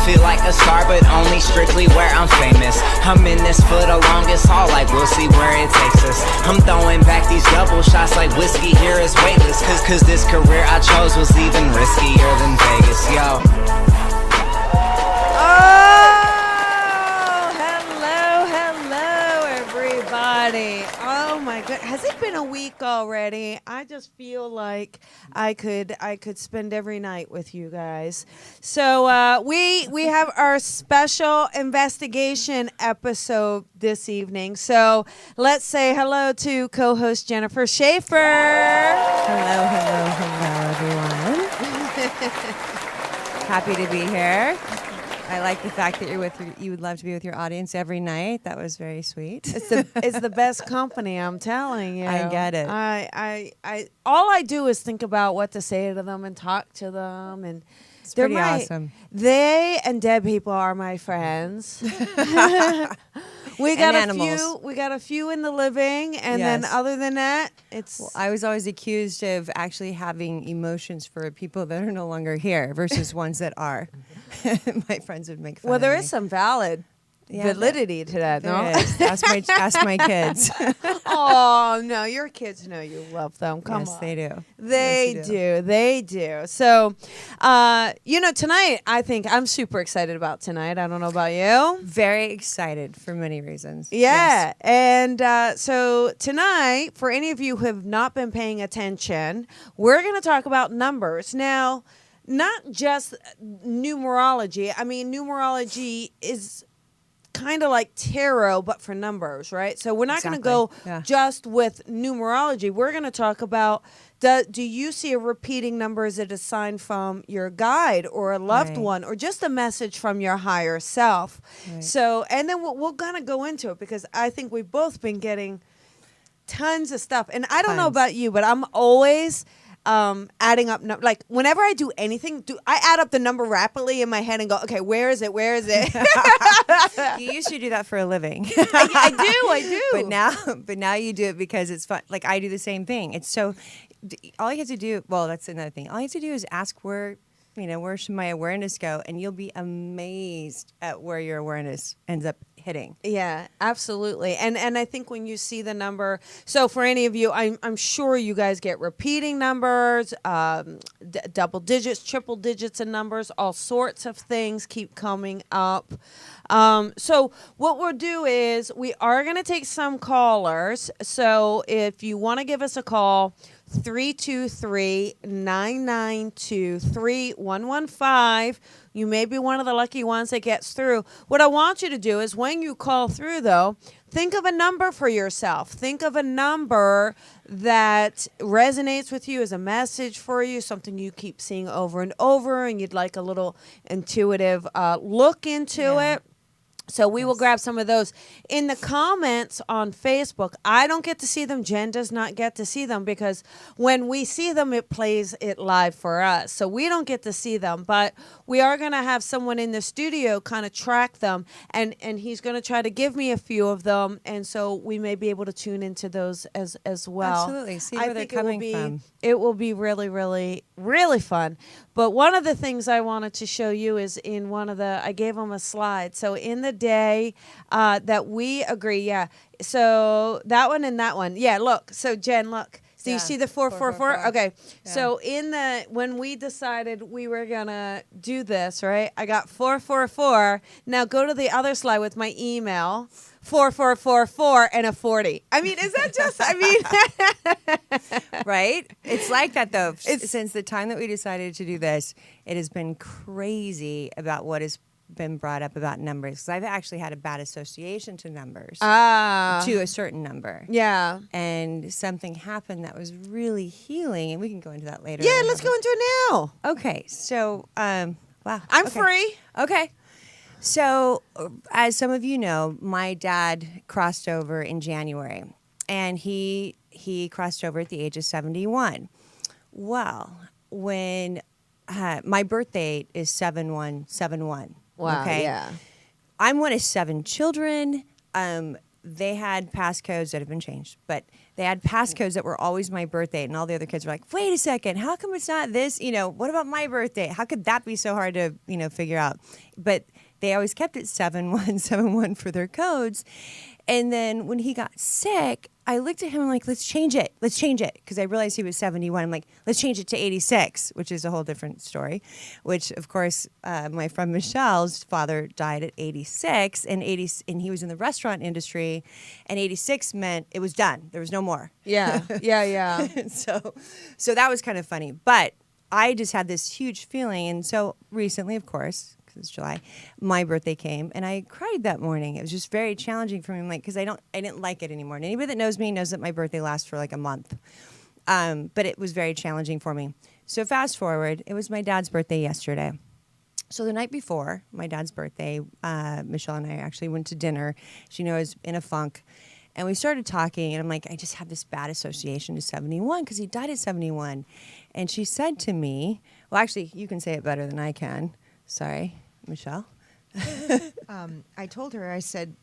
Feel like a star, but only strictly where I'm famous. I'm in this for the longest haul, like we'll see where it takes us. I'm throwing back these double shots like whiskey here is weightless. Cause this career I chose was even riskier than Vegas, yo. Hello, everybody. Oh my God, has it been a week already? I just feel like I could spend every night with you guys. So we have our special investigation episode this evening. So let's say hello to co-host Jennifer Shaffer. Hello, everyone. Happy to be here. I like the fact that you would love to be with your audience every night. That was very sweet. It's the best company, I'm telling you. I get it. I all I do is think about what to say to them and talk to them, and It's pretty awesome. They and dead people are my friends. We got a few in the living, and then other than that, it's. Well, I was always accused of actually having emotions for people that are no longer here versus ones that are. My friends would make fun. Well, of there me. is some validity to that, There no? is. Ask my kids. Oh no, your kids know you love them. Come on, Yes, they do. They do. So, tonight I think I'm super excited about tonight. I don't know about you. Very excited for many reasons. Yeah, Yes. and so tonight, for any of you who have not been paying attention, we're going to talk about numbers. Now, not just numerology. I mean, numerology is kind of like tarot, but for numbers, right? So we're not going to go just with numerology. We're going to talk about, do you see a repeating number as a sign from your guide or a loved one or just a message from your higher self? Right. So, and then we'll kind of go into it because I think we've both been getting tons of stuff. And I don't know about you, but I'm always adding up, like whenever I do anything, I add up the number rapidly in my head and go, okay, where is it? You used to do that for a living. I do. But now you do it because it's fun. Like I do the same thing. It's so, all you have to do, well, that's another thing. All you have to do is ask where should my awareness go? And you'll be amazed at where your awareness ends up hitting. Yeah, absolutely. And I think when you see the number, so for any of you, I'm sure you guys get repeating numbers, double digits, triple digits in numbers, all sorts of things keep coming up. So what we'll do is we are going to take some callers. So if you want to give us a call, 323-992-3115. You may be one of the lucky ones that gets through. What I want you to do is when you call through, though, think of a number for yourself. Think of a number that resonates with you as a message for you, something you keep seeing over and over, and you'd like a little intuitive look into it. So we will grab some of those. In the comments on Facebook, I don't get to see them. Jen does not get to see them because when we see them, it plays it live for us. So we don't get to see them. But we are going to have someone in the studio kind of track them. And he's going to try to give me a few of them. And so we may be able to tune into those as well. Absolutely. See where they're coming from. It will be really, really, really fun. But one of the things I wanted to show you is in I gave them a slide. So in the day that we agree, so that one and that one. Yeah, look. So Jen, look. So you see the 444? Okay. Yeah. So when we decided we were going to do this, right? I got 444. Now go to the other slide with my email. 4444 and a 40. I mean, is that just, right? It's like that, though. Since the time that we decided to do this, it has been crazy about what has been brought up about numbers. Because I've actually had a bad association to numbers, to a certain number. Yeah. And something happened that was really healing, and we can go into that later. Yeah, let's go into it now. Okay, so, wow. I'm free. Okay. So, as some of you know, my dad crossed over in January, and he crossed over at the age of 71. Well, when my birth date is 7/1/71. Wow. Okay? Yeah. I'm one of 7 children. they had passcodes that have been changed, but they had passcodes that were always my birthday, and all the other kids were like, wait a second, how come it's not this? What about my birthday? How could that be so hard to, figure out? But they always kept it 7171 for their codes. And then when he got sick, I looked at him and I'm like, let's change it. Let's change it. Because I realized he was 71. I'm like, let's change it to 86, which is a whole different story. Which, of course, my friend Michelle's father died at 86. And he was in the restaurant industry. And 86 meant it was done. There was no more. Yeah. So that was kind of funny. But I just had this huge feeling. And so recently, of course, it's July, my birthday came, and I cried that morning. It was just very challenging for me, because I didn't like it anymore. And anybody that knows me knows that my birthday lasts for like a month. But it was very challenging for me. So fast forward, it was my dad's birthday yesterday. So the night before my dad's birthday, Michelle and I actually went to dinner. She was in a funk. And we started talking, and I'm like, I just have this bad association to 71 because he died at 71. And she said to me, well, actually, you can say it better than I can. Sorry, Michelle. I told her, I said,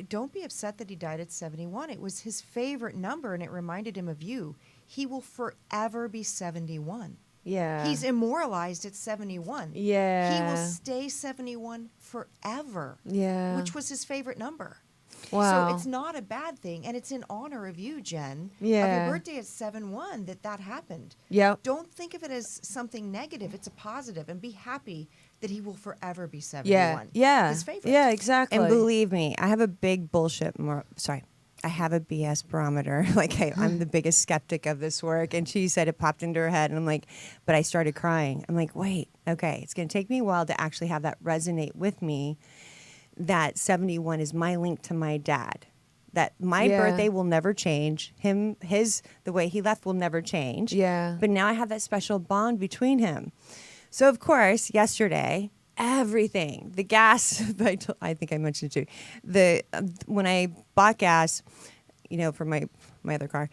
don't be upset that he died at 71. It was his favorite number, and it reminded him of you. He will forever be 71. Yeah. He's immortalized at 71. Yeah. He will stay 71 forever. Yeah. Which was his favorite number. Wow. So it's not a bad thing, and it's in honor of you, Jen. Yeah. Of your birthday at 7/1 that happened. Yep. Don't think of it as something negative. It's a positive, and be happy that he will forever be 71. Yeah. His favorite. Yeah, exactly. And believe me, I have a big I have a BS barometer. I'm the biggest skeptic of this work. And she said it popped into her head. And I'm like, but I started crying. I'm like, wait, okay. It's going to take me a while to actually have that resonate with me, that 71 is my link to my dad. That my birthday will never change. The way he left will never change. Yeah. But now I have that special bond between him. So, of course, yesterday, everything, the gas, I think I mentioned it too, when I bought gas, for my other car,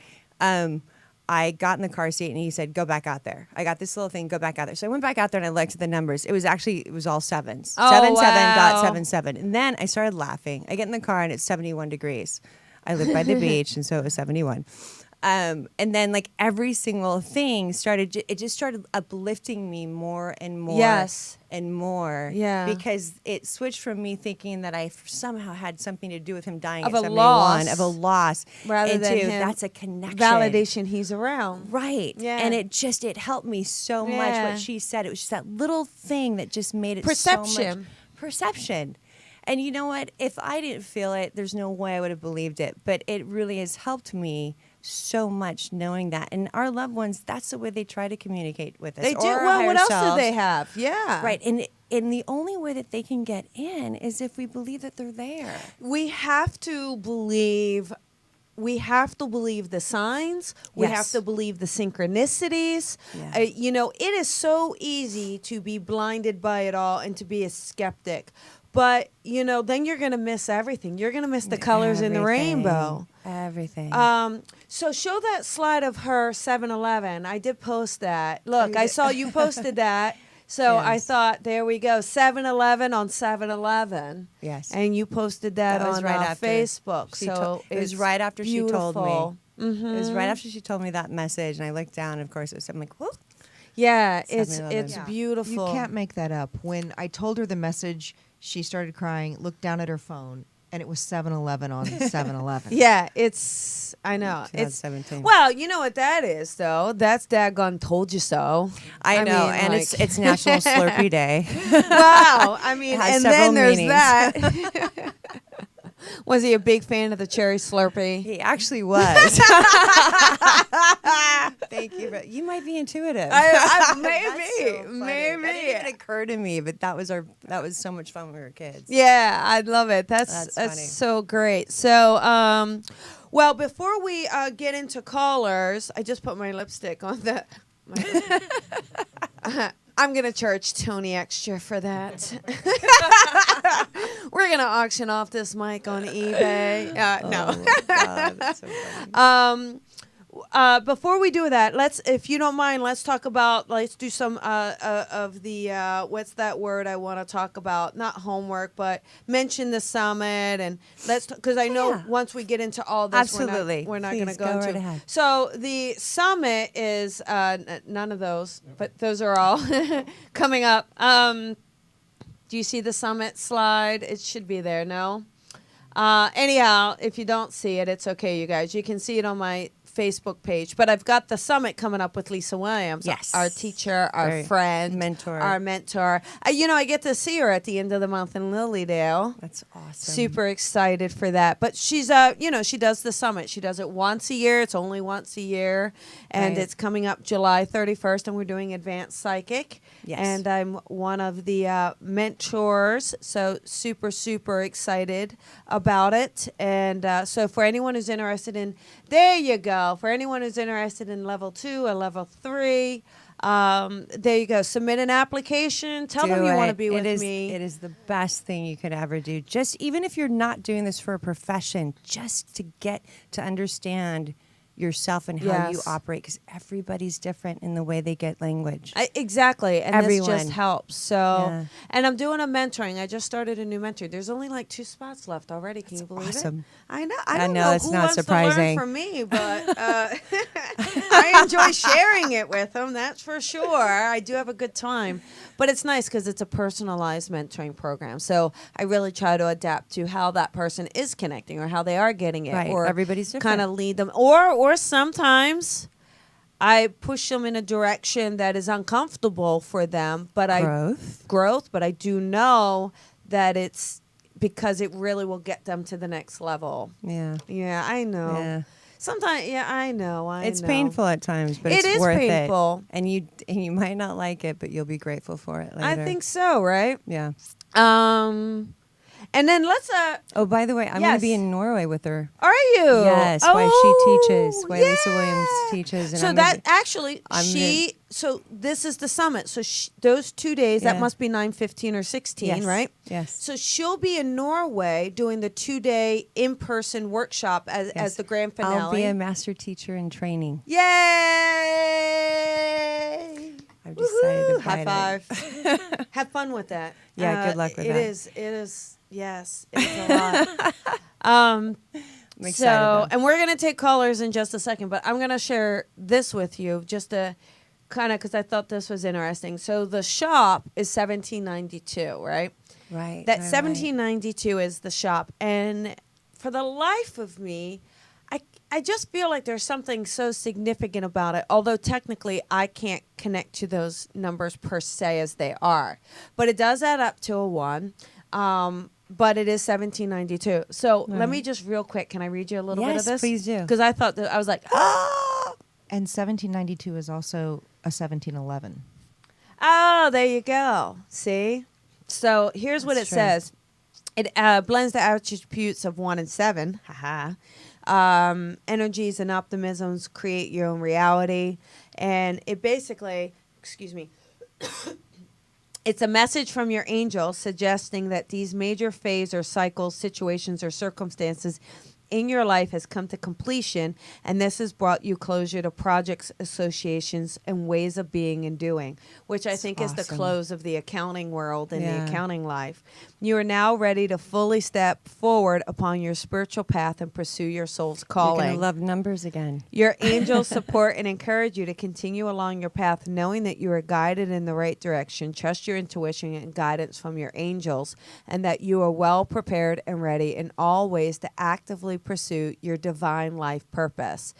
I got in the car seat and he said, go back out there. I got this little thing, go back out there. So I went back out there and I looked at the numbers. It was all sevens. Oh, 77.77. And then I started laughing. I get in the car and it's 71 degrees. I live by the beach, and so it was 71. And then every single thing it just started uplifting me more and more. Yes. And more. Yeah. Because it switched from me thinking that I somehow had something to do with him dying Of at a 71. loss. Of a loss. Rather into than him that's a connection. validation he's around. Right. Yeah. And it helped me so much Yeah. what she said. It was just that little thing that just made it so Perception. much. Perception. And you know what? If I didn't feel it, there's no way I would have believed it. But it really has helped me so much knowing that. And our loved ones, that's the way they try to communicate with us. They do. or our Well, higher what else selves. do they have? Yeah. Right. And the only way that they can get in is if we believe that they're there. We have to believe the signs. We Yes. have to believe the synchronicities. Yeah. It is so easy to be blinded by it all and to be a skeptic. But, then you're going to miss everything. You're going to miss the colors in the rainbow. Everything. So show that slide of her 7-Eleven. I did post that. Look, I saw you posted that. So I Yes. thought, there we go, 7-Eleven on 7-Eleven. Yes. And you posted that was on right after Facebook. she So it was it's right after she told beautiful. me. It was right after she told me that message, and I looked down. And of course, I'm like, whoop. Yeah, it's 7-Eleven. Yeah. beautiful. You can't make that up. When I told her the message, she started crying, looked down at her phone, and it was 7-Eleven on 7-Eleven. Yeah, I know. It's 2017. well, you know what that is, though. That's daggone told you so. I know, mean, and like- it's National Slurpee Day. Wow. I mean, It has and several then there's meanings. that. Was he a big fan of the cherry Slurpee? He actually was. Thank you. You might be intuitive. Maybe, That maybe. didn't even occur to me, but that was so much fun when we were kids. Yeah, I love it. That's funny. so great. So, well, before we get into callers, I just put my lipstick on the. I'm gonna charge Tony extra for that. We're gonna auction off this mic on eBay. No. Oh, God, that's so funny. before we do that, if you don't mind, let's do some of the what's that word I want to talk about? Not homework, but mention the summit, and because I know Yeah. once we get into all this, Absolutely. we're not Please, going to go go into. right ahead. So the summit is none of those, but those are all coming up. Do you see the summit slide? It should be there. No. Anyhow, if you don't see it, it's okay, you guys. You can see it on my Facebook page. But I've got the summit coming up with Lisa Williams. Yes. Our teacher, our Very friend. mentor. Our mentor. I get to see her at the end of the month in Lilydale. That's awesome. Super excited for that. But she's, she does the summit. She does it once a year. It's only once a year. And Right. it's coming up July 31st, and we're doing Advanced Psychic. Yes. And I'm one of the mentors. So super, super excited about it. And so for anyone who's interested in, there you go. For anyone who's interested in level 2 or level 3, there you go. Submit an application. Tell them you want to be with me. It is the best thing you could ever do. Just even if you're not doing this for a profession, just to get to understand yourself and how you Yes. operate, because everybody's different in the way they get language. Exactly. And Everyone. this just helps. So, Yeah. and I'm doing a mentoring. I just started a new mentor. There's only like 2 spots left already. Can you believe awesome. it? I know. I I don't know, know that's who not wants surprising. to learn from me, but I enjoy sharing it with them. That's for sure. I do have a good time. But it's nice because it's a personalized mentoring program. So I really try to adapt to how that person is connecting or how they are getting it. Right. Or Everybody's different. kind of lead them. Or sometimes I push them in a direction that is uncomfortable for them. But growth. But I do know that it's because it really will get them to the next level. Yeah. Yeah, I know. Yeah. Sometimes, I know. It's know. painful at times, but It it's is worth painful. it. And you might not like it, but you'll be grateful for it later. I think so, right? Yeah. And then let's Oh, by the way, I'm going to be Yes. in Norway with her. Are you? Yes, oh, while she teaches, while Lisa yeah. Williams teaches. And So I'm gonna that actually, so this is the summit. So those 2 days, that Yeah. must be 9/15 or 16, Yes. right? Yes. So she'll be in Norway doing the 2-day in-person workshop as the grand finale. I'll be a master teacher in training. Yay! I've decided to High bite five. Have fun with that. Yeah, good luck with that. It is, yes, it's a lot. I'm excited, though. And we're going to take callers in just a second, but I'm going to share this with you just to kind of, because I thought this was interesting. So the shop is 1792, right? Right. That right, 1792 is the shop. And for the life of me, I just feel like there's something so significant about it, although technically I can't connect to those numbers per se as they are. But it does add up to a 1. But it is 1792. So let me just real quick, can I read you a little bit of Yes, this? please do. Because I thought that I was like, oh, And 1792 is also a 1711. oh, there you go. See? So here's what it That's true. says. It blends the attributes of 1 and 7. Haha. Energies and optimisms create your own reality. And it basically, excuse me, it's a message from your angel suggesting that these major phase or cycles, situations, or circumstances in your life has come to completion, and this has brought you closure to projects, associations, and ways of being and doing, which I think is the awesome. close of the accounting world and the Yeah. accounting life. You are now ready to fully step forward upon your spiritual path and pursue your soul's You're calling. going to love numbers again. Your angels support and encourage you to continue along your path, knowing that you are guided in the right direction. Trust your intuition and guidance from your angels, and that you are well prepared and ready in all ways to actively pursue your divine life purpose.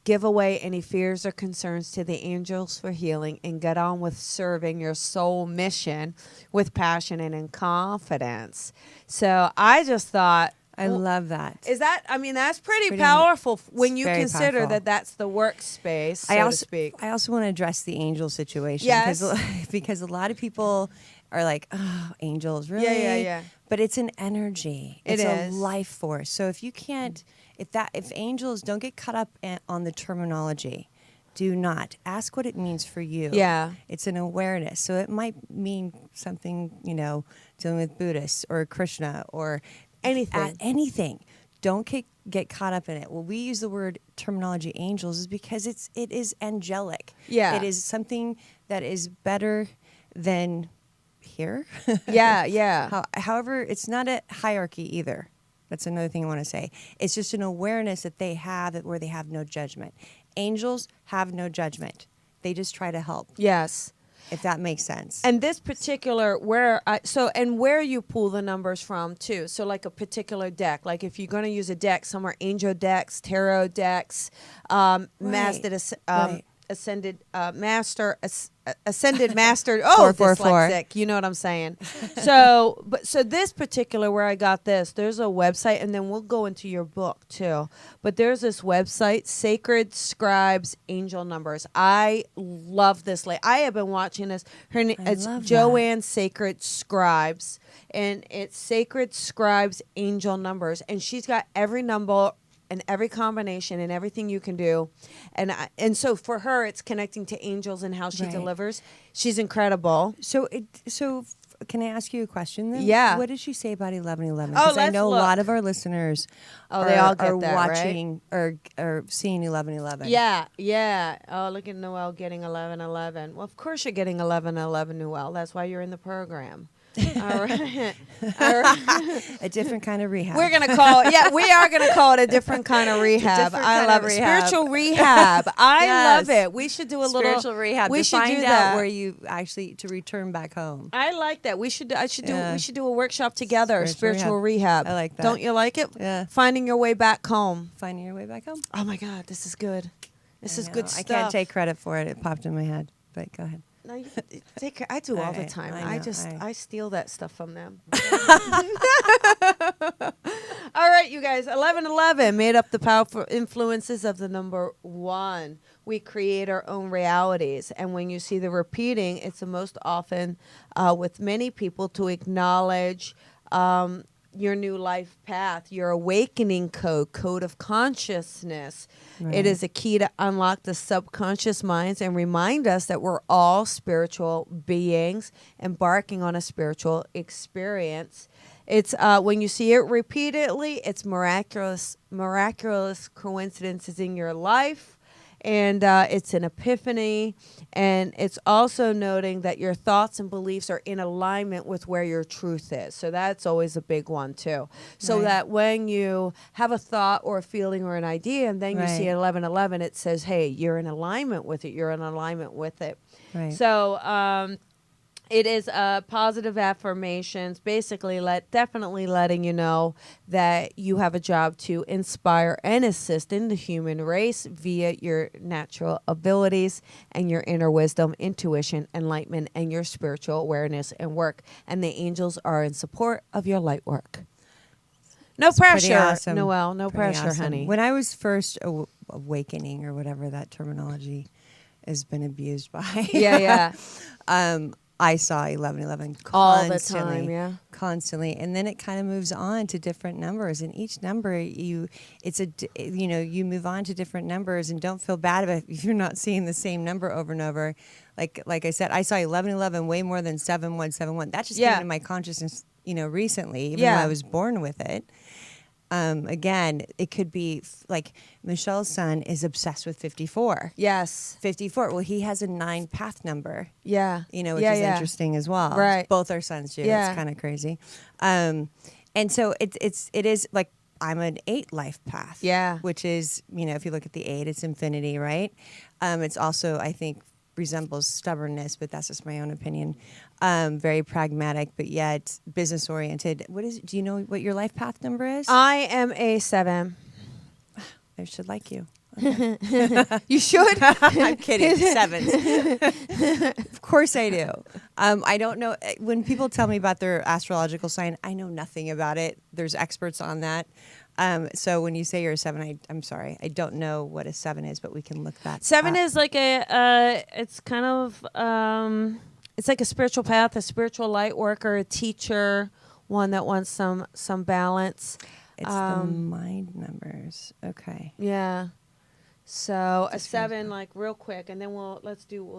Give away any fears or concerns to the angels for healing and get on with serving your soul mission with passion and in confidence. So I just thought, I love that. is that, I mean, that's pretty pretty- powerful when it's you very consider powerful. that that's the workspace, so to speak. I also want to address the angel situation. Yes. Because a lot of people are like, oh, angels, really? yeah. But it's an energy. It It's is. a life force. So if you can't, if angels, don't get caught up on the terminology. Do not. Ask what it means for you. Yeah. It's an awareness. So it might mean something, dealing with Buddhists or Krishna or Anything. anything. don't get caught up in it. Well, we use the word terminology angels is because it is angelic. Yeah. It is something that is better than here. Yeah. However, it's not a hierarchy either. That's another thing I want to say. It's just an awareness that they have where they have no judgment. Angels have no judgment. They just try to help. Yes. If that makes sense. And this particular where you pull the numbers from too. So like a particular deck, like if you're going to use a deck, some are angel decks, tarot decks, ascended master. Oh, 444. dyslexic. You know what I'm saying? So this particular where I got this, there's a website, and then we'll go into your book too. But there's this website, Sacred Scribes Angel Numbers. I love this lady. I have been watching this. It's Joanne Sacred Scribes, and it's Sacred Scribes Angel Numbers, and she's got every number and every combination and everything you can do. And so for her, it's connecting to angels and how she delivers. She's incredible. So can I ask you a question then? Yeah. What did she say about 1111? Oh, Because I let's know look. a lot of our listeners they all get are that, watching or seeing 1111. Yeah. Oh, look at Noelle getting 1111. Well, of course you're getting 1111, Noelle. That's why you're in the program. All right. A different kind of rehab. We're gonna call it. Yeah, we are gonna call it a different kind of rehab. I love it. Spiritual rehab. I love it. We should do a spiritual rehab. We to should find do out that. where you actually to return back home. I like that. We should do a workshop together. Spiritual Spiritual rehab. I like that. Don't you like it? Yeah. Finding your way back home. Finding your way back home. Oh my God, this is good. This is good stuff. I can't take credit for it. It popped in my head. But go ahead. No, you take. I do all the Right, time. I know, I steal that stuff from them. All right, you guys. 1111 made up the powerful influences of the number 1. We create our own realities, and when you see the repeating, it's the most often with many people to acknowledge your new life path, your awakening code of consciousness. Right. It is a key to unlock the subconscious minds and remind us that we're all spiritual beings embarking on a spiritual experience. It's when you see it repeatedly, it's miraculous coincidences in your life. And it's an epiphany, and it's also noting that your thoughts and beliefs are in alignment with where your truth is. So that's always a big one, too. So that when you have a thought or a feeling or an idea, and then you see 1111, it says, hey, you're in alignment with it. You're in alignment with it. Right. So it is positive affirmations, basically definitely letting you know that you have a job to inspire and assist in the human race via your natural abilities and your inner wisdom, intuition, enlightenment, and your spiritual awareness and work. And the angels are in support of your light work. No pressure, awesome. Noelle. No Pretty pressure, awesome. honey. When I was first awakening, or whatever that terminology has been abused by. Yeah. I saw 1111 All the constantly, time, yeah. constantly, and then it kind of moves on to different numbers. And each number, you move on to different numbers, and don't feel bad about it if you're not seeing the same number over and over. Like I said, I saw 1111 way more than 7171. That just came into my consciousness, recently, even though I was born with it. Again, it could be like Michelle's son is obsessed with 54. Yes. 54. Well, he has a 9 path number. Yeah. Which is interesting as well. Right. Both our sons do. Yeah. It's kind of crazy. And so it is like I'm an 8 life path. Yeah. Which is, if you look at the 8, it's infinity, right? It's also, I think, resembles stubbornness, but that's just my own opinion. Very pragmatic, but yet business oriented. Do you know what your life path number is? I am a 7. I should like you. You should. I'm kidding. 7s. Of course I do. I don't know. When people tell me about their astrological sign, I know nothing about it. There's experts on that. So when you say you're a 7, I'm sorry. I don't know what a 7 is, but we can look that 7 up. is like it's kind of, it's like a spiritual path, a spiritual light worker, a teacher, one that wants some balance. It's the mind numbers. Okay. Yeah. So a 7, like real quick, and then we'll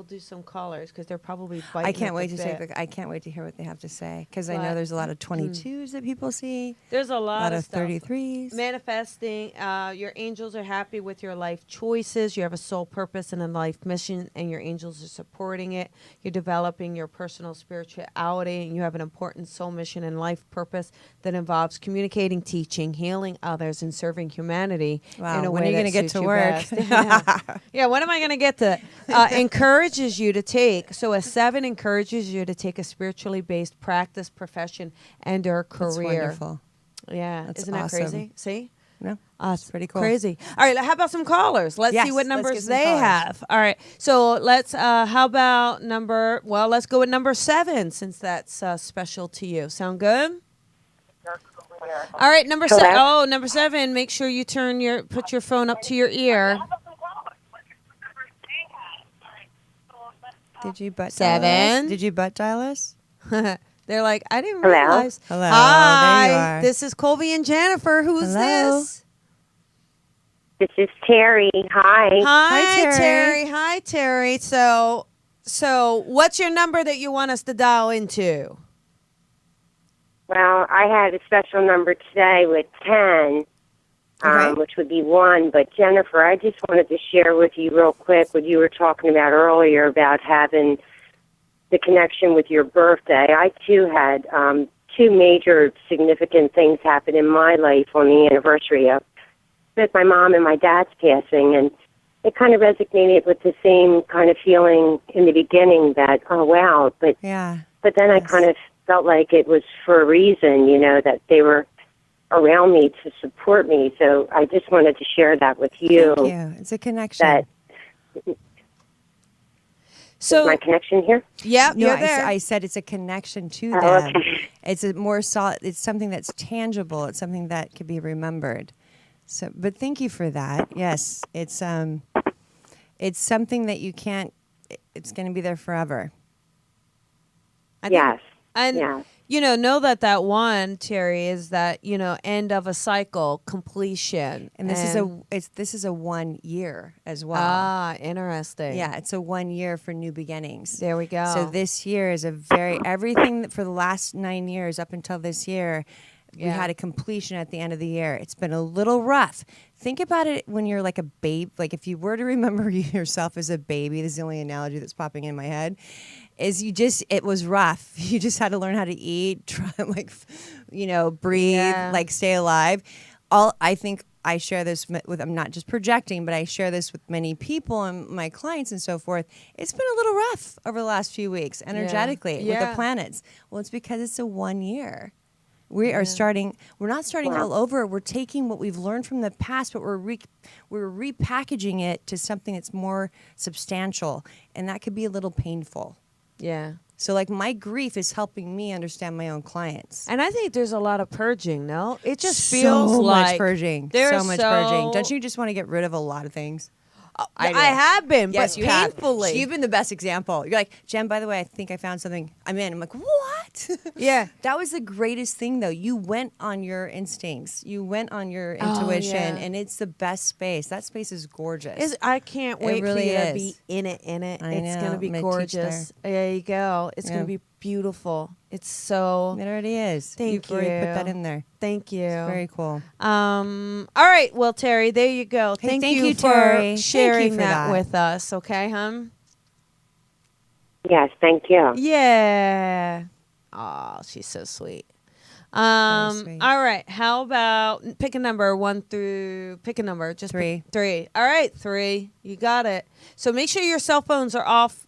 do some callers because they're probably biting. I can't at wait the to bit. I can't wait to hear what they have to say because I But- know there's a lot of 22s that people see. There's a lot of stuff. 33s. Manifesting. Your angels are happy with your life choices. You have a soul purpose and a life mission, and your angels are supporting it. You're developing your personal spirituality, and you have an important soul mission and life purpose that involves communicating, teaching, healing others, and serving humanity Wow, in a when way are you that gonna get suits to you work? best. Yeah, when am I going to get to? Encourages you to take. So a 7 encourages you to take a spiritually based practice, profession, and or That's career. wonderful. Yeah, That's isn't that awesome. crazy? See? No, It's pretty cool. Crazy. All right, how about some callers? Let's Yes, see what let's get numbers some they callers. have. All right, so let's, how about let's go with number 7 since that's special to you. Sound good? All right, number 7. Oh, number 7, make sure you put your phone up to your ear. Did you butt 7. dial us? Did you butt dial us? They're like, I didn't Hello? realize. Hello, Hi, there you are. this is Colby and Jennifer. Who's Hello. this? This is Terry. Hi. Hi, Terry. Terry. Hi, Terry. So what's your number that you want us to dial into? Well, I had a special number today with 10, Okay. which would be 1. But, Jennifer, I just wanted to share with you real quick what you were talking about earlier about having the connection with your birthday. I, too, had 2 major significant things happen in my life on the anniversary of with my mom and my dad's passing, and it kind of resonated with the same kind of feeling in the beginning that, oh, wow, but Yeah. But then I Yes. kind of felt like it was for a reason, that they were around me to support me. So I just wanted to share that with you. Thank you. It's a connection. That So my connection here. yeah, No, you're there. I said it's a connection to Oh, them. okay. It's a more solid. It's something that's tangible. It's something that can be remembered. So, but thank you for that. Yes, it's something that you can't. It's going to be there forever. I think- Yes. And Yes. know that one, Terry, is that end of a cycle, completion, And this is a 1 year as well. interesting. Yeah, it's a 1 year for new beginnings. There we go. So this year is everything for the last 9 years up until this year. We Yeah. had a completion at the end of the year. It's been a little rough. Think about it when you're like a babe. Like if you were to remember yourself as a baby, this is the only analogy that's popping in my head, is it was rough. You just had to learn how to eat, try breathe, Yeah. like stay alive. I think I share this with, I'm not just projecting, but I share this with many people and my clients and so forth. It's been a little rough over the last few weeks energetically with Yeah. the planets. Well, it's because it's a 1 year. We are starting. We're not starting all over. We're taking what we've learned from the past, but we're repackaging it to something that's more substantial, and that could be a little painful. Yeah. So, like, my grief is helping me understand my own clients. And I think there's a lot of purging, no? It just So feels like much purging. there's So much purging. Don't you just want to get rid of a lot of things? I do. have been, Yes, but you have. painfully. You've been the best example. You're like, Jen, by the way, I think I found something. I'm in. I'm like, what? Yeah. That was the greatest thing, though. You went on your instincts. You went on your intuition, yeah. and it's the best space. That space is gorgeous. I can't wait really for you to is. be in it. I It's know. going to be I'm gonna teach gorgeous. There you go. It's going Yeah. to be beautiful. It's so. It already is. Thank You've already put that you. in there. Thank you. It's very cool. All right. Well, Terry, there you go. Hey, thank thank you you, for Terry. Thank you sharing for that that. with us. Okay, hon? Yes. Thank you. Yeah. Oh, she's so sweet. sweet. All right. How about pick a number pick a number. Just pick 3. All right, 3. You got it. So make sure your cell phones are off.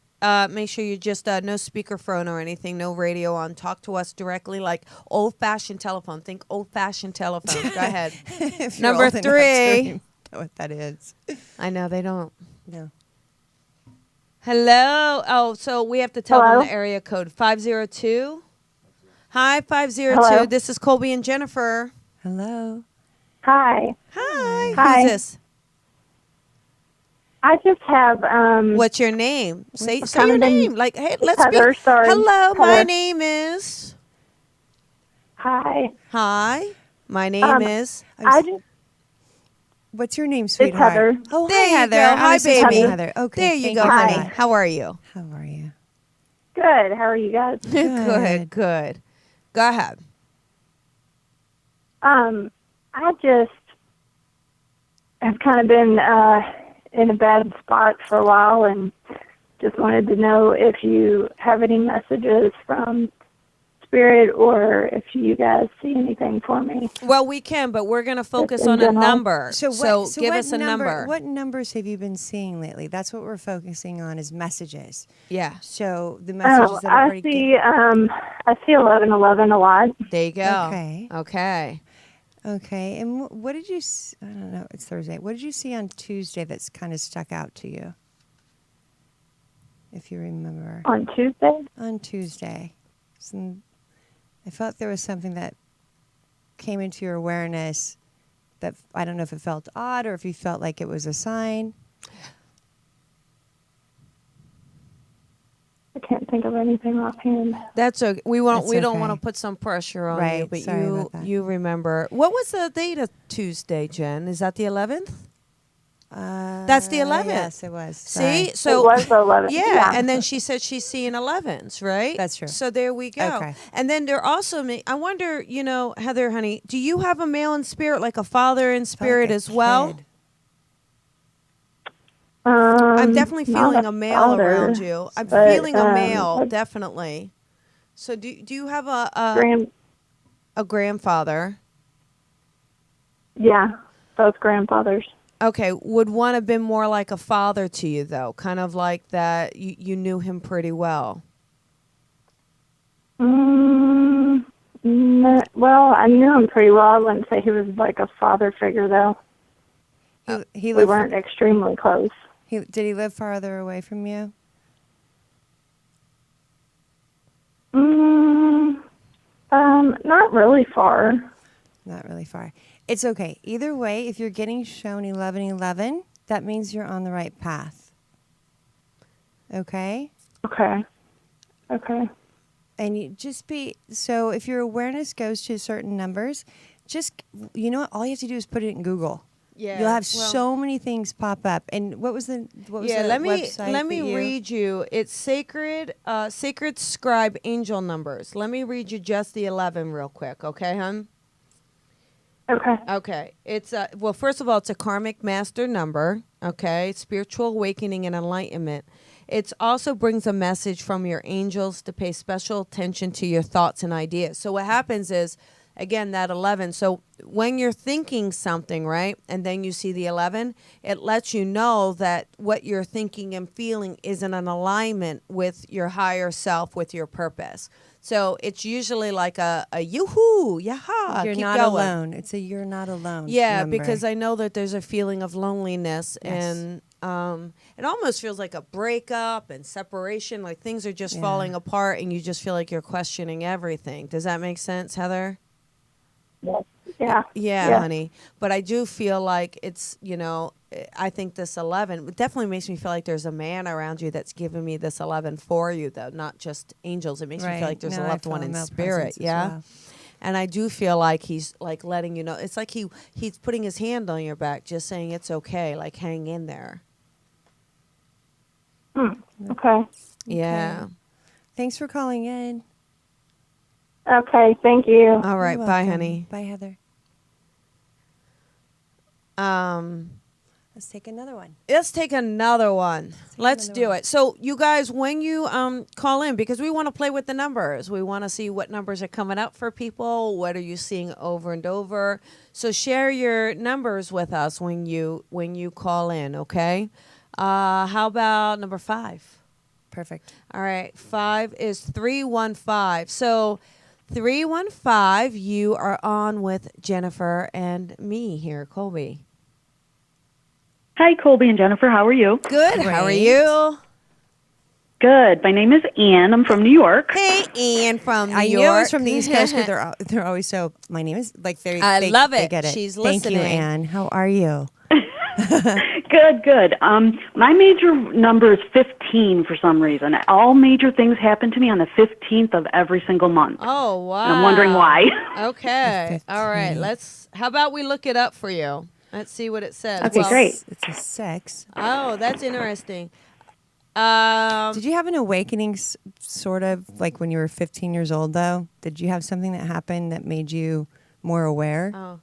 Make sure you just no speakerphone or anything, no radio on. Talk to us directly like old-fashioned telephone. Think old-fashioned telephone. Go ahead. If you're Number old enough to 3. know what that is. I know they don't. No. Hello. Oh, so we have to tell Hello? them the area code 502. Hi, 502. Hello? This is Colby and Jennifer. Hello. Hi. Hi. Hi. Who's this? I just have What's your name? Say your Jonathan- name. Like, hey, let's Heather, be. sorry. Hello, my Heather. name is. hi. Hi, my name is. I just What's your name, sweetheart? It's Heather. Oh, There hi, you Heather. go. I Hi, was just baby. having Heather. Okay. There you thank go, for honey. that. How are you? How are you? Good. How are you guys? Good, good. Go ahead. I just have kind of been in a bad spot for a while, and just wanted to know if you have any messages from Spirit or if you guys see anything for me. Well, we can, but we're going to focus in on a general. number. So give what us a number. What numbers have you been seeing lately? That's what we're focusing on is messages. Yeah. So the messages that are I already see. I see 1111 a lot. There you go. Okay. Okay. Okay. And what did you? I don't know. It's Thursday. What did you see on Tuesday that's kind of stuck out to you? If you remember. On Tuesday. On Tuesday, I felt there was something that came into your awareness that I don't know if it felt odd or if you felt like it was a sign. I can't think of anything offhand. That's okay. We won't. That's We don't okay. want to put some pressure on you, Right. but Sorry about that. you remember. What was the date of Tuesday, Jen? Is that the 11th? That's the 11th. Yes, it was. See, Sorry. so It was the 11th. yeah, and then she said she's seeing 11s, right? That's true. So there we go. Okay. And then there also, I wonder, Heather, honey, do you have a male in spirit, like a father in spirit Like a as well? kid. I'm definitely not feeling a male father, around you. I'm but, feeling a male, a definitely. So do you have a grandfather? Yeah, both grandfathers. Okay, would one have been more like a father to you, though? Kind of like that you knew him pretty well. Well, I knew him pretty well. I wouldn't say he was like a father figure, though. He We lived. weren't extremely close. Did he live farther away from you? Not really far. Not really far. It's okay. Either way, if you're getting shown 1111, that means you're on the right path. Okay? Okay. And you just so if your awareness goes to certain numbers, just, you know what? All you have to do is put it in Google. Yeah, You'll have so many things pop up. And what was the let me website read you. It's sacred Scribe Angel Numbers. Let me read you just the 11 real quick, okay, hon? Okay. Okay. It's well, first of all, it's a karmic master number, okay? Spiritual awakening and enlightenment. It also brings a message from your angels to pay special attention to your thoughts and ideas. So what happens is, again, that 11. So when you're thinking something, right, and then you see the 11, it lets you know that what you're thinking and feeling is in an alignment with your higher self, with your purpose. So it's usually like a yoo-hoo, yaha, You're keep not going. alone. It's a you're not alone. Yeah, number. because I know that there's a feeling of loneliness, Yes. and it almost feels like a breakup and separation, like things are just Yeah. falling apart and you just feel like you're questioning everything. Does that make sense, Heather? Yeah. Yeah, honey. But I do feel like it's, I think this 11 it definitely makes me feel like there's a man around you that's giving me this 11 for you, though, not just angels. It makes me feel like there's a loved one in spirit. Yeah. Well. And I do feel like he's like letting you know. It's like he's putting his hand on your back, just saying it's okay, like hang in there. Okay. Yeah. Thanks for calling in. Okay. Thank you. All right. You're Bye, welcome. honey. Bye, Heather. Let's take another one. Let's take another one. Let's do it. So, you guys, when you call in, because we want to play with the numbers, we want to see what numbers are coming up for people. What are you seeing over and over? So, share your numbers with us when you call in. Okay. How about number 5? Perfect. All right. 5 is 315. So 315, you are on with Jennifer and me here, Colby. Hi, Colby and Jennifer. How are you? Good. How are you? Good. My name is Ann. I'm from New York. Hey, Ian from New I York. knew it was from the East Coast because they're always so. My name is like they. I love they it. get it. She's Thank listening. you, Ann. How are you? Good. My major number is 15 for some reason. All major things happen to me on the 15th of every single month. Oh, wow. And I'm wondering why. Okay. All right. 15. How about we look it up for you? Let's see what it says. Okay, great. It's a 6. Oh, that's interesting. Did you have an awakening, sort of like when you were 15 years old? Though, did you have something that happened that made you more aware? Oh.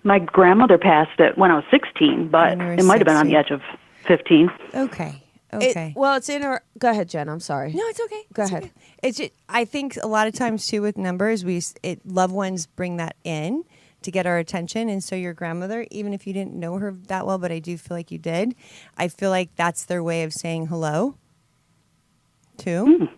My grandmother passed it when I was 16, but When you were it might have been on the 16. edge of 15. Okay. Okay. Well, it's in her. Go ahead, Jen. I'm sorry. No, it's okay. Go It's ahead. okay. It's just, I think a lot of times too with numbers, loved ones bring that in to get our attention, and so your grandmother, even if you didn't know her that well, but I do feel like you did, I feel like that's their way of saying hello, too.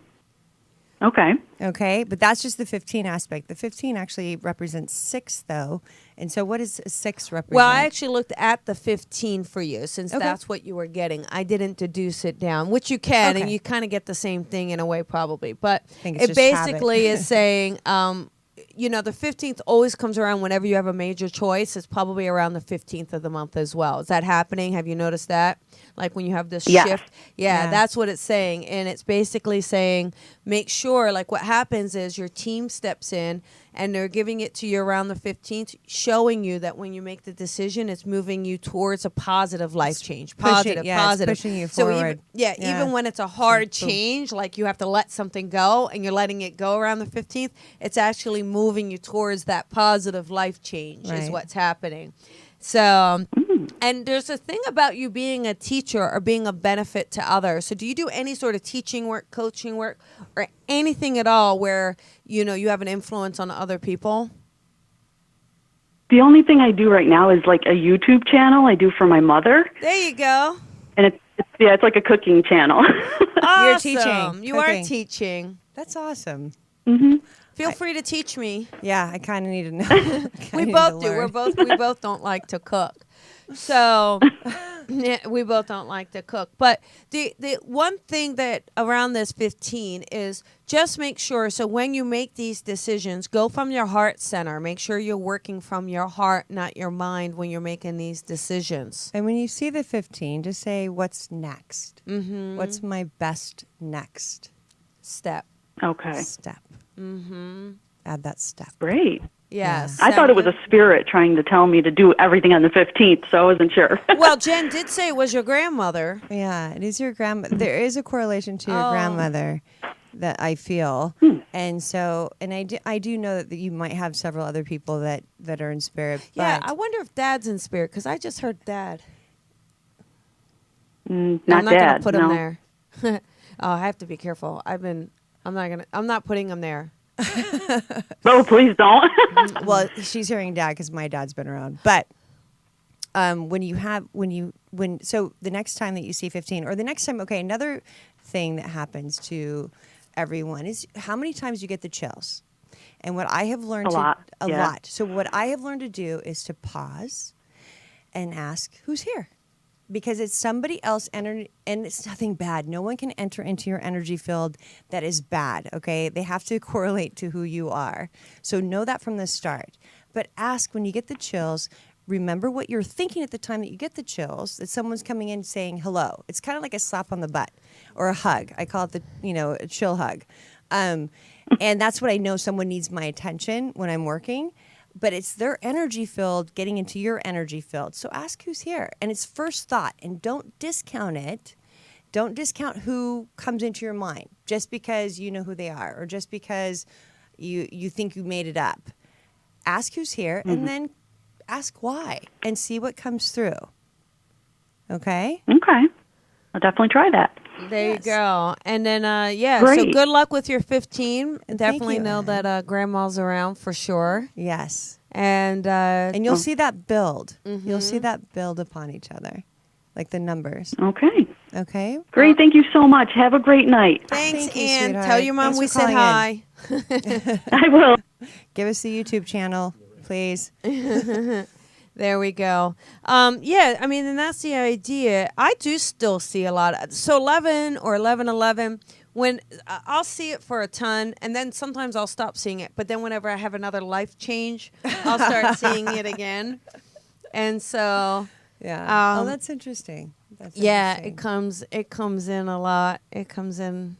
Okay. Okay, but that's just the 15 aspect. The 15 actually represents 6, though, and so what does a 6 represent? Well, I actually looked at the 15 for you since Okay. that's what you were getting. I didn't deduce it down, which you can, and Okay. you kind of get the same thing in a way, probably. But think it's it just habit. basically is saying, the 15th always comes around whenever you have a major choice. It's probably around the 15th of the month as well. Is that happening? Have you noticed that? Like when you have this Yes. shift? Yeah, Yeah. that's what it's saying. And it's basically saying, make sure, like what happens is your team steps in and they're giving it to you around the 15th, showing you that when you make the decision, it's moving you towards a positive life change. Positive, yeah, it's positive. pushing you So forward. even when it's a hard change, like you have to let something go and you're letting it go around the 15th, it's actually moving you towards that positive life change is Right. what's happening. So, and there's a thing about you being a teacher or being a benefit to others. So do you do any sort of teaching work, coaching work, or anything at all where, you have an influence on other people? The only thing I do right now is like a YouTube channel I do for my mother, There you go. and it's like a cooking channel. You're Awesome. teaching, You are cooking. teaching. That's awesome. Feel free to teach me. Yeah, I kind of need to know. We both do. We both don't like to cook. So yeah, we both don't like to cook. But the one thing that around this 15 is just make sure. So when you make these decisions, go from your heart center. Make sure you're working from your heart, not your mind, when you're making these decisions. And when you see the 15, just say, what's next? Mm-hmm. What's my best next Step. Okay. step? Mm-hmm. Add that step. Great. Yes. I thought it was a spirit trying to tell me to do everything on the 15th, so I wasn't sure. Well, Jen did say it was your grandmother. Yeah, it is your grandmother. There is a correlation to your Oh. grandmother that I feel. And so, and I do know that you might have several other people that are in spirit. Yeah, but I wonder if Dad's in spirit because I just heard Dad. Not I'm not Dad. gonna put no. him there. Oh, I have to be careful. I'm not putting him there. Oh, please don't. well, she's hearing dad because my dad's been around. But so the next time that you see 15 or the next time, okay, another thing that happens to everyone is how many times you get the chills. And what I have learned A lot. So what I have learned to do is to pause and ask, who's here? Because it's somebody else, and it's nothing bad. No one can enter into your energy field that is bad, okay? They have to correlate to who you are. So know that from the start. But ask when you get the chills, remember what you're thinking at the time that you get the chills, that someone's coming in saying hello. It's kind of like a slap on the butt or a hug. I call it a chill hug. And that's what I know someone needs my attention when I'm working. But it's their energy field getting into your energy field. So ask who's here. And it's first thought. And don't discount it. Don't discount who comes into your mind just because you know who they are or just because you think you made it up. Ask who's here and then ask why and see what comes through. Okay? Okay. I'll definitely try that. There Yes. you go. And then, so Great. good luck with your 15. And Definitely thank you, know Ann. that grandma's around for sure. Yes. And And you'll see that build. You'll see that build upon each other, like the numbers. Okay. Okay? Great. Thank you so much. Have a great night. thanks, Thank you, Ann. sweetheart. Tell your mom Thanks we for said calling hi. I will. Give us the YouTube channel, please. There we go. Yeah, I mean, and that's the idea. I do still see a lot. So 11 or 11:11, when I'll see it for a ton, and then sometimes I'll stop seeing it. But then whenever I have another life change, I'll start seeing it again. And so, Yeah. That's interesting. That's yeah, interesting. it comes in a lot. It comes in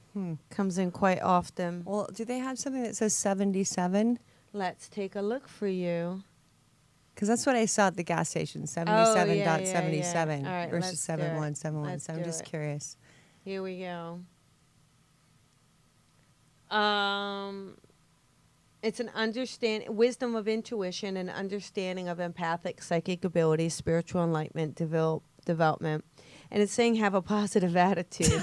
quite often. Well, do they have something that says 77? Let's take a look for you. Because that's what I saw at the gas station, 77.77 All right, versus let's do it. 71.71. Let's So I'm do just it. curious. Here we go. It's an wisdom of intuition and understanding of empathic psychic abilities, spiritual enlightenment, development. And it's saying have a positive attitude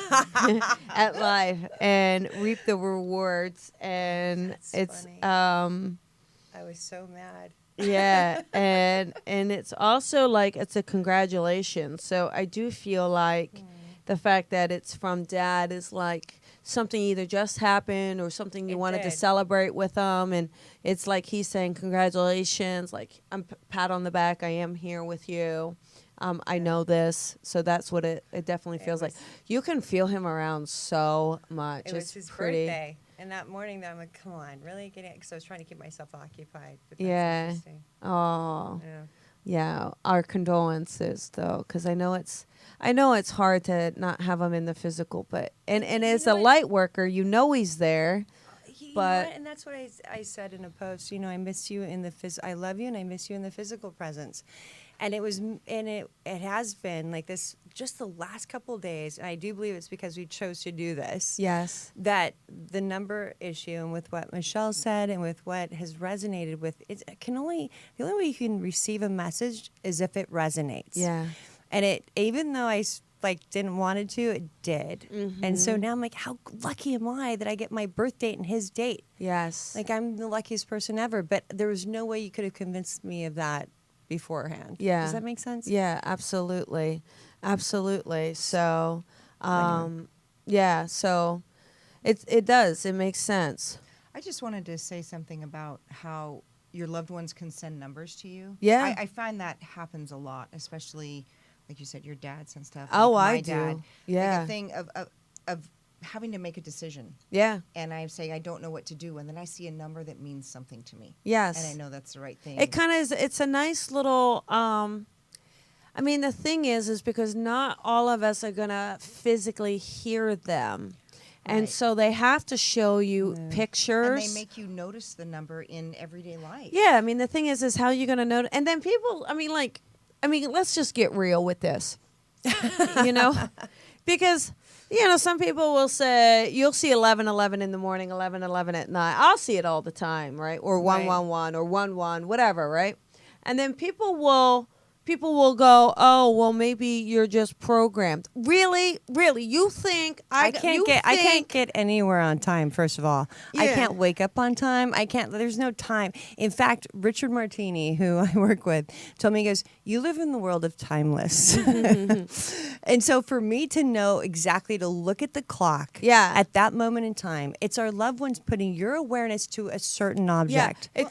at life and reap the rewards. And That's it's funny. I was so mad. yeah, and it's also like it's a congratulations. So I do feel like the fact that it's from Dad is like something either just happened or something you wanted to did. celebrate with them, and it's like he's saying congratulations, like I'm pat on the back, I am here with you. I know this, so that's what it definitely feels like. You can feel him around so much. It was his pretty. birthday. And that morning, I'm like, come on, really? Because I was trying to keep myself occupied. But that's Yeah. interesting. Oh. Yeah. Yeah, our condolences though, because I know it's hard to not have him in the physical, but and as a light worker, you know he's there. You know But- what? And that's what I said in a post. I miss you in the I love you, and I miss you in the physical presence. And it has been like this just the last couple of days. And I do believe it's because we chose to do this. Yes. That the number issue, and with what Michelle said, and with what has resonated with the only way you can receive a message is if it resonates. Yeah. And it, even though I didn't want it to, it did. Mm-hmm. And so now I'm like, how lucky am I that I get my birth date and his date? Yes. Like, I'm the luckiest person ever. But there was no way you could have convinced me of that beforehand. Yeah. Does that make sense? Yeah, absolutely. Absolutely. So, yeah, so it does. It makes sense. I just wanted to say something about how your loved ones can send numbers to you. Yeah. I find that happens a lot, especially, like you said, your dads and stuff. Oh, like I my dad. do. Yeah. Like a thing of having to make a decision. Yeah. And I say, I don't know what to do. And then I see a number that means something to me. Yes. And I know that's the right thing. It kind of is. It's a nice little. I mean, the thing is because not all of us are gonna physically hear them, and Right. so they have to show you pictures. And they make you notice the number in everyday life. Yeah, I mean, the thing is how you gonna know? And then people. I mean, let's just get real with this, because. Some people will say, you'll see 11:11 in the morning, 11:11 at night. I'll see it all the time, right? Or 1:11 or 1:1, whatever, right? And then people will go, oh, well, maybe you're just programmed. Really? You think I can't get anywhere on time, first of all. I Yeah. can't wake up on time. There's no time. In fact, Richard Martini, who I work with, told me, he goes, you live in the world of timeless. And so for me to know exactly, to look at the clock Yeah. at that moment in time, it's our loved ones putting your awareness to a certain object. Yeah.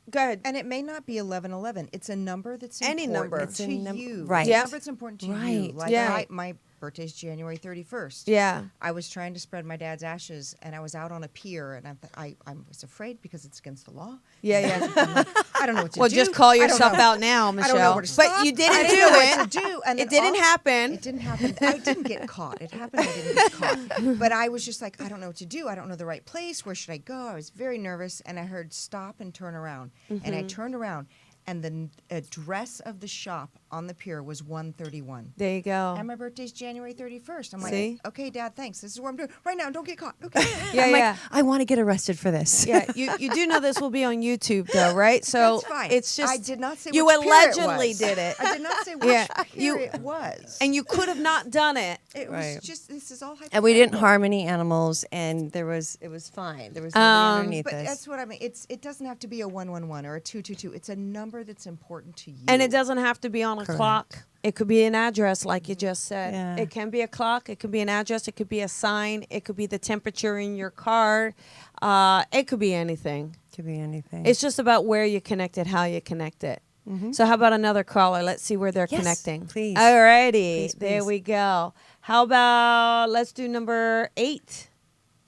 Go ahead. And it may not be 11:11. It's a number that's Any important number. It's a to num- you. right. It's a Yeah. number that's important to you. Right. Like Yeah. my birthday's January 31st. Yeah. I was trying to spread my dad's ashes, and I was out on a pier, and I was afraid because it's against the law. Yeah. I don't know what to Well, do. just call I don't yourself know. out now, Michelle. I don't know where to But stop. you didn't I do didn't know it. what to do. And It then didn't happen. It didn't happen. I didn't get caught. It happened. I didn't get caught. But I was just like, I don't know what to do. I don't know the right place. Where should I go? I was very nervous, and I heard stop and turn around. And I turned around, and the address of the shop on the pier was 131. There you go. And my birthday's January 31st. I'm See? like, okay, Dad, thanks. This is what I'm doing right now. Don't get caught. Okay. Yeah, I'm like, yeah. I want to get arrested for this. Yeah, you do know this will be on YouTube though, right? So That's fine. it's just I did not say you which pier it allegedly was. did it. I did not say which Yeah, pier you- it was. And you could have not done it. It Right. was just, this is all hypothetical. And we didn't harm any animals, and it was fine. There was nothing underneath But us. that's what I mean. It doesn't have to be a 111 or a 222. It's a number that's important to you. And it doesn't have to be on a clock. It could be an address, like you just said. Yeah. It can be a clock. It could be an address. It could be a sign. It could be the temperature in your car. It could be anything. Could be anything. It's just about where you connect it, how you connect it. So how about another caller? Let's see where they're Yes, connecting. please. Alrighty. Please, There please. we go. How about let's do number 8.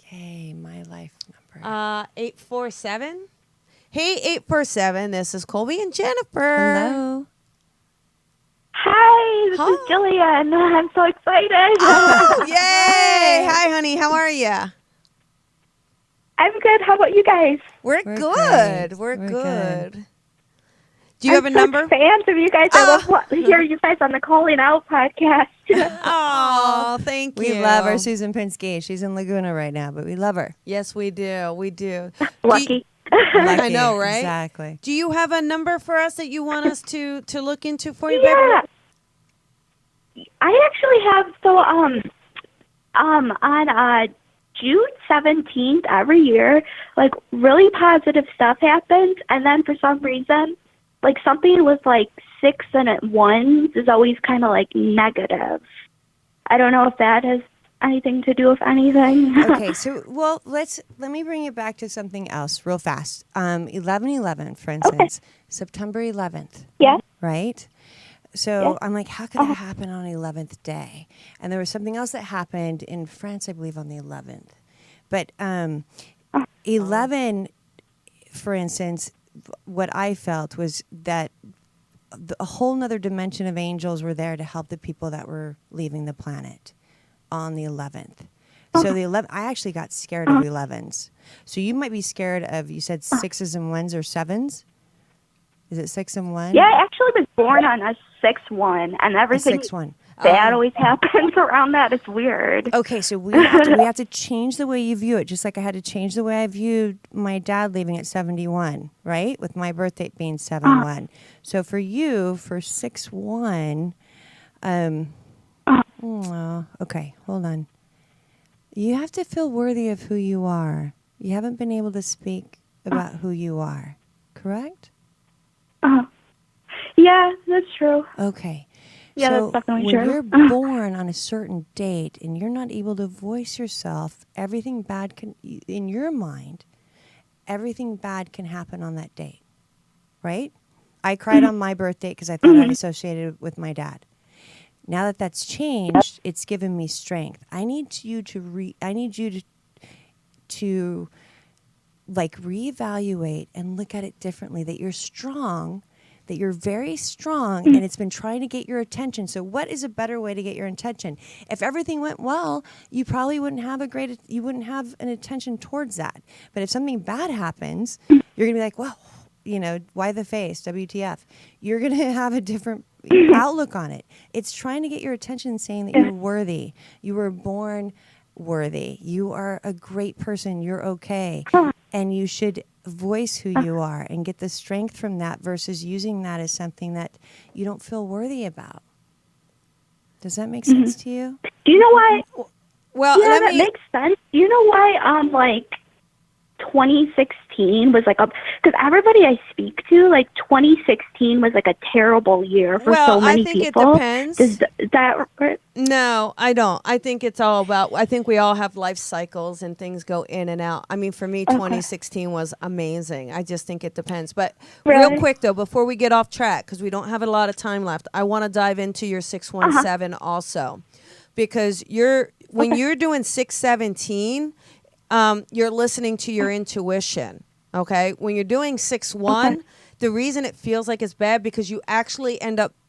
Okay, my life number. 847. Hey, 847. This is Colby and Jennifer. Hello. Hi, this Hi. is Jillian. I'm so excited. Oh, yay! Hi, honey. How are you? I'm good. How about you guys? We're We're good. great. We're We're good. Do you have a number? Fans of you guys. I love hear you guys on the Calling Out podcast. Oh, thank you. We love our Susan Pinsky. She's in Laguna right now, but we love her. Yes, we do. We do. Lucky. I know, right? Exactly. Do you have a number for us that you want us to look into for you, Yeah. baby? I actually have on June 17th every year, like really positive stuff happens, and then for some reason, like something with like 6 and 1s is always kind of like negative. I don't know if that has anything to do with anything. Okay, so let me bring it back to something else real fast. 11/11, for instance, September 11th. Yeah. Right? So I'm like, how could that happen on 11th day? And there was something else that happened in France, I believe, on the 11th. But 11, for instance, what I felt was that a whole nother dimension of angels were there to help the people that were leaving the planet on the 11th. So the 11th, I actually got scared of 11s. So you might be scared of, you said 6s and 1s or 7s? Is it 6 and 1? Yeah, I actually was born on a 6-1, and everything 6-1. bad always happens around that. It's weird. Okay, so we have to change the way you view it, just like I had to change the way I viewed my dad leaving at 71, right? With my birth date being 7-1. So for you, for 6-1, okay, hold on. You have to feel worthy of who you are. You haven't been able to speak about who you are, correct? Yeah, that's true. Okay. Yeah, so that's definitely when true. you're born on a certain date and you're not able to voice yourself, everything bad can, in your mind, everything bad can happen on that date, right? I cried on my birthday because I thought I associated with my dad. Now that that's changed, it's given me strength. I need you to like reevaluate and look at it differently, that you're strong, that you're very strong, and it's been trying to get your attention. So what is a better way to get your attention? If everything went well, you probably wouldn't have an attention towards that. But if something bad happens, you're going to be like, well, why the face, WTF? You're going to have a different outlook on it. It's trying to get your attention, saying that you're worthy. You were born worthy. You are a great person. You're okay. And you should voice who you are and get the strength from that versus using that as something that you don't feel worthy about. Does that make sense to you? Do you know why? Well, yeah, that makes sense. Do you know why 2016 was because everybody I speak to, 2016 was a terrible year for so many people. Well, I think it depends. Is that right? No, I don't. I think it's all about, I think we all have life cycles and things go in and out. I mean, for me, 2016 was amazing. I just think it depends. But real quick, though, before we get off track, because we don't have a lot of time left, I want to dive into your 617 also. Because when you're doing 617, you're listening to your intuition, okay? When you're doing 6-1, the reason it feels like it's bad because you actually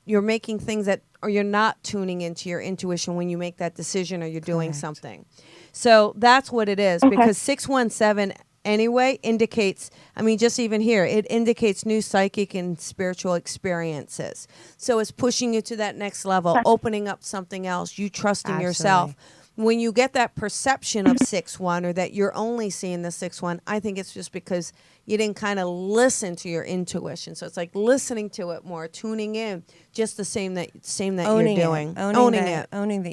you're making things or you're not tuning into your intuition when you make that decision or you're doing something. So that's what it is, because 617 anyway indicates, just even here, it indicates new psychic and spiritual experiences. So it's pushing you to that next level, opening up something else, you trusting yourself. When you get that perception of 6-1 or that you're only seeing the 6-1, I think it's just because you didn't kind of listen to your intuition. So it's like listening to it more, tuning in, just the same that Owning you're doing. Owning that owning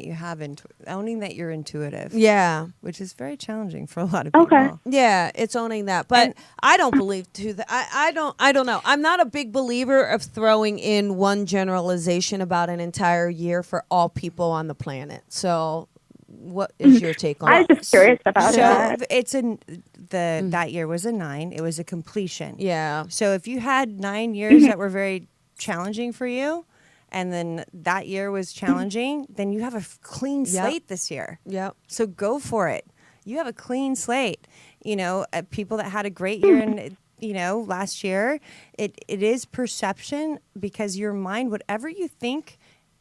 that you're intuitive. Yeah. Which is very challenging for a lot of people. Okay. Yeah, it's owning that. But I don't believe that. I don't know. I'm not a big believer of throwing in one generalization about an entire year for all people on the planet. So what is your take on I was just curious about that. That year was a 9. It was a completion. Yeah. So if you had 9 years that were very challenging for you, and then that year was challenging, then you have a clean slate this year. Yep. So go for it. You have a clean slate. People that had a great year and last year, it is perception, because your mind, whatever you think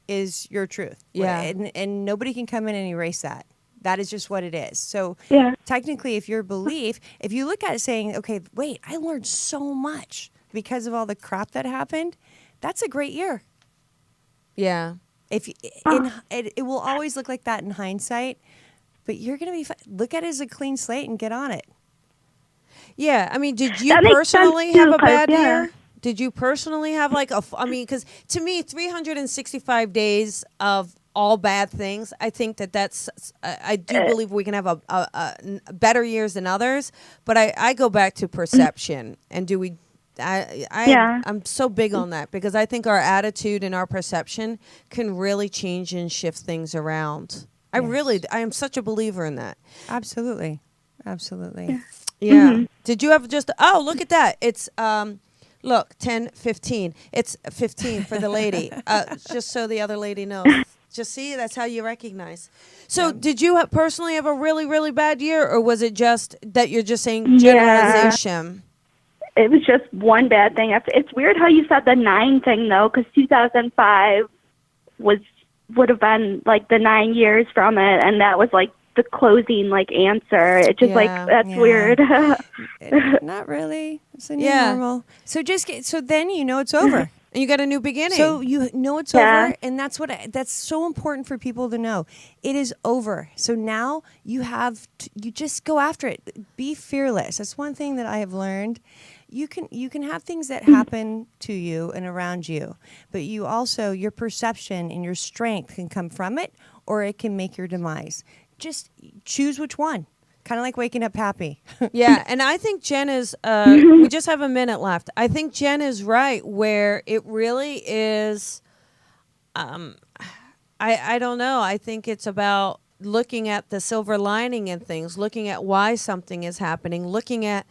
is your truth. Yeah. And nobody can come in and erase that. That is just what it is. So technically, if you look at it saying, okay, wait, I learned so much because of all the crap that happened, that's a great year. Yeah. If it will always look like that in hindsight, but you're going to be look at it as a clean slate and get on it. Yeah, I mean, did you That makes personally sense, have too, a bad 'cause, yeah. year? Did you personally have like because to me, 365 days of all bad things, I think that's, I do believe we can have a better years than others, but I go back to perception and I'm so big on that because I think our attitude and our perception can really change and shift things around. I am such a believer in that. Absolutely. Absolutely. Yeah. Did you have look at that. It's, look, 10-15. It's 15 for the lady. Just so the other lady knows. Just see, that's how you recognize. So did you personally have a really, really bad year, or was it just that you're just saying generalization? It was just one bad thing. It's weird how you said the 9 thing, though, because 2005 would have been like the 9 years from it, and that was like the closing like answer. It just that's weird. Not really. It's a new normal. So so then you know it's over. And you got a new beginning. So you know it's over, and that's so important for people to know. It is over. So now you just go after it. Be fearless. That's one thing that I have learned. You can have things that happen to you and around you, but you also, your perception and your strength can come from it, or it can make your demise. Just choose which one. Kind of like waking up happy. Yeah, and I think Jen is, we just have a minute left. I think Jen is right where it really is, I don't know. I think it's about looking at the silver lining in things, looking at why something is happening, looking at,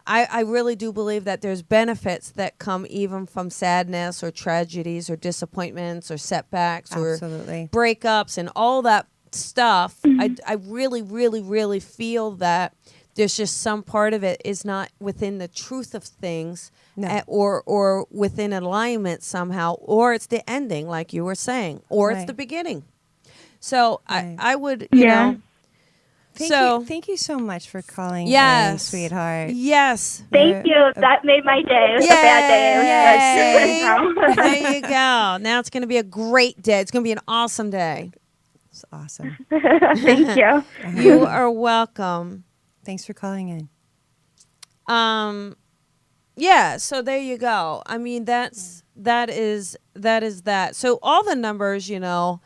I really do believe that there's benefits that come even from sadness or tragedies or disappointments or setbacks or breakups and all that stuff. I really, really, really feel that there's just some part of it is not within the truth of things or within alignment somehow, or it's the ending, like you were saying, or it's the beginning. So I would, you know. Thank you so much for calling in, sweetheart. Yes. Thank you. That made my day. It was a bad day. There you go. Now it's going to be a great day. It's going to be an awesome day. It's awesome. Thank you. You are welcome. Thanks for calling in. Yeah, so there you go. I mean, that is that. So all the numbers, you know,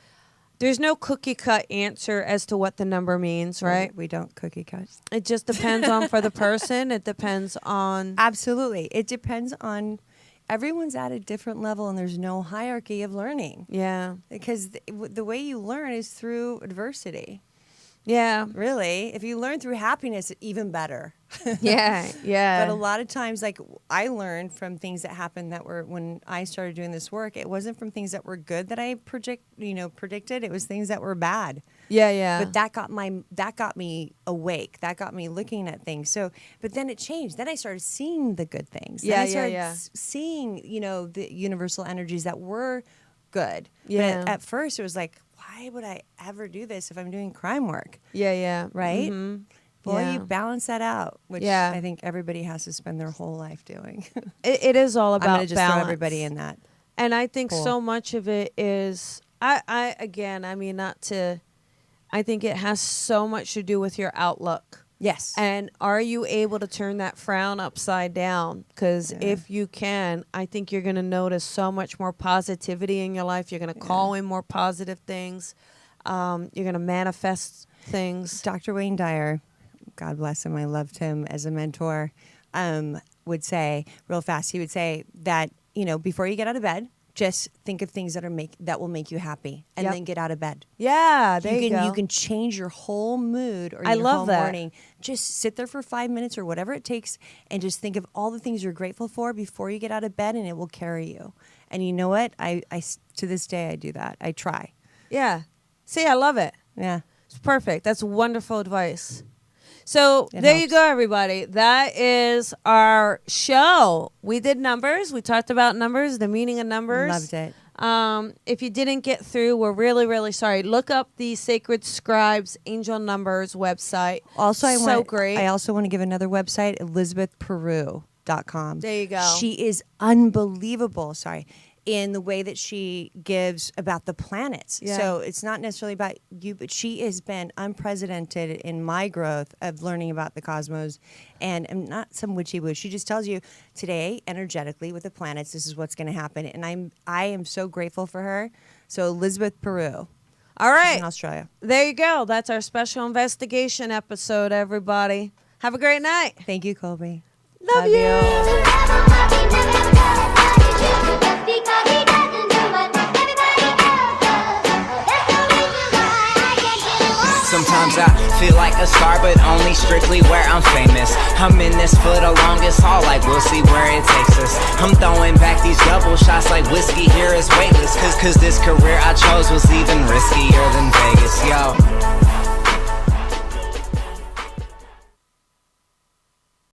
there's no cookie cut answer as to what the number means, right? We don't cookie cut. It just depends on for the person. It depends on. Absolutely. It depends on. Everyone's at a different level, and there's no hierarchy of learning. Yeah. Because the way you learn is through adversity. Yeah. Really. If you learn through happiness, even better. Yeah. But a lot of times, like, I learned from things that happened that were, when I started doing this work, it wasn't from things that were good that I predicted. It was things that were bad. Yeah. But that got me awake. That got me looking at things. So, but then it changed. Then I started seeing the good things. Then I started seeing, the universal energies that were good. Yeah. But at first it was like, why would I ever do this if I'm doing crime work? Yeah. Right? Mm-hmm. Well, you balance that out, which I think everybody has to spend their whole life doing. It is all about I'm going to just balance. throw everybody in that. And I think so much of it is, I think it has so much to do with your outlook. Yes. And are you able to turn that frown upside down? Because if you can, I think you're going to notice so much more positivity in your life. You're going to call in more positive things. You're going to manifest things. Dr. Wayne Dyer, God bless him, I loved him as a mentor, would say real fast, he would say that, before you get out of bed, just think of things that will make you happy, and then get out of bed. Yeah, there you go. You can change your whole mood or I your love whole that. morning. Just sit there for 5 minutes or whatever it takes, and just think of all the things you're grateful for before you get out of bed, and it will carry you. And you know what? I to this day I do that. I try. Yeah. See, I love it. Yeah. It's perfect. That's wonderful advice. So It there helps. you go, everybody. That is our show. We did numbers. We talked about numbers, the meaning of numbers. Loved it. If you didn't get through, we're really, really sorry. Look up the Sacred Scribes Angel Numbers website. Also, great. I also want to give another website, Elizabeth Peru. There you go. She is unbelievable. Sorry. In the way that she gives about the planets. Yeah. So it's not necessarily about you, but she has been unprecedented in my growth of learning about the cosmos. And I'm not some witchy woo. She just tells you today, energetically, with the planets, this is what's going to happen. And I am so grateful for her. So Elizabeth Peru. All right. She's in Australia. There you go. That's our special investigation episode, everybody. Have a great night. Thank you, Colby. Love you. Sometimes I feel like a star, but only strictly where I'm famous. I'm in this for the longest haul, like we'll see where it takes us. I'm throwing back these double shots like whiskey here is weightless. Cause this career I chose was even riskier than Vegas, yo.